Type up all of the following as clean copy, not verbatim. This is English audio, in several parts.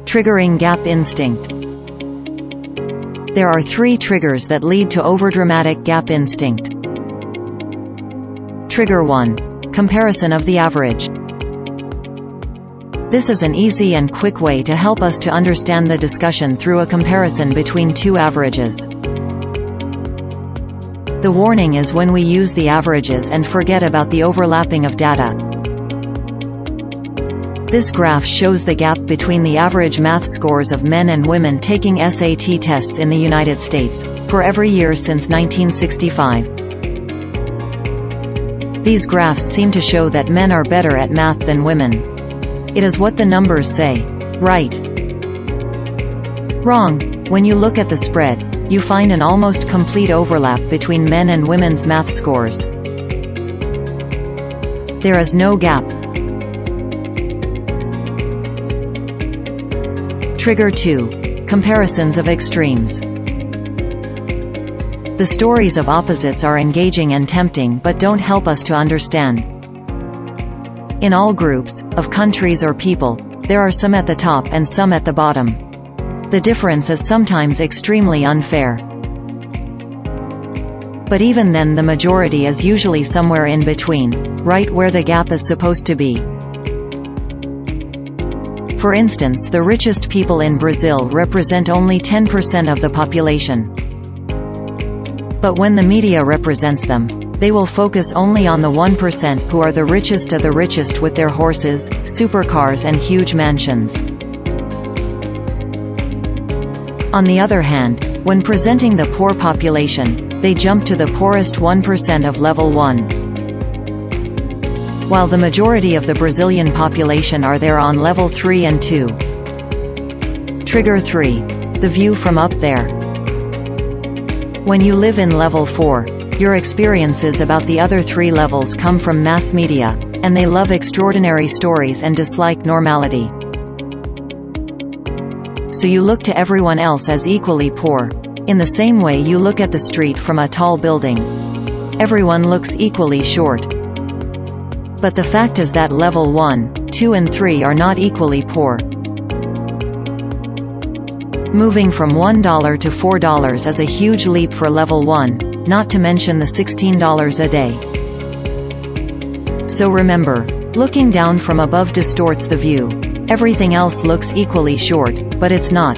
Triggering gap instinct. There are 3 triggers that lead to overdramatic gap instinct. Trigger 1. Comparison of the average. This is an easy and quick way to help us to understand the discussion through a comparison between 2 averages. The warning is when we use the averages and forget about the overlapping of data. This graph shows the gap between the average math scores of men and women taking SAT tests in the United States, for every year since 1965. These graphs seem to show that men are better at math than women. It is what the numbers say. Right? Wrong. When you look at the spread, you find an almost complete overlap between men and women's math scores. There is no gap. Trigger 2. Comparisons of extremes. The stories of opposites are engaging and tempting but don't help us to understand. In all groups, of countries or people, there are some at the top and some at the bottom. The difference is sometimes extremely unfair. But even then, the majority is usually somewhere in between, right where the gap is supposed to be. For instance, the richest people in Brazil represent only 10% of the population. But when the media represents them, they will focus only on the 1% who are the richest of the richest with their horses, supercars and huge mansions. On the other hand, when presenting the poor population, they jump to the poorest 1% of level 1. While the majority of the Brazilian population are there on level 3 and 2. Trigger 3. The view from up there. When you live in level 4, your experiences about the other 3 levels come from mass media, and they love extraordinary stories and dislike normality. So you look to everyone else as equally poor. In the same way you look at the street from a tall building. Everyone looks equally short. But the fact is that level 1, 2 and 3 are not equally poor. Moving from $1 to $4 is a huge leap for level 1, not to mention the $16 a day. So remember, looking down from above distorts the view. Everything else looks equally short, but it's not.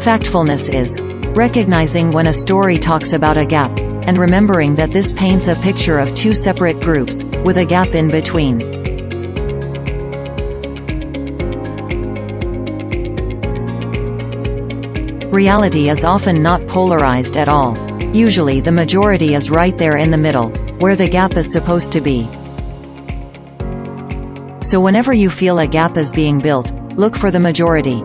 Factfulness is recognizing when a story talks about a gap, and remembering that this paints a picture of 2 separate groups, with a gap in between. Reality is often not polarized at all. Usually the majority is right there in the middle, where the gap is supposed to be. So whenever you feel a gap is being built, look for the majority.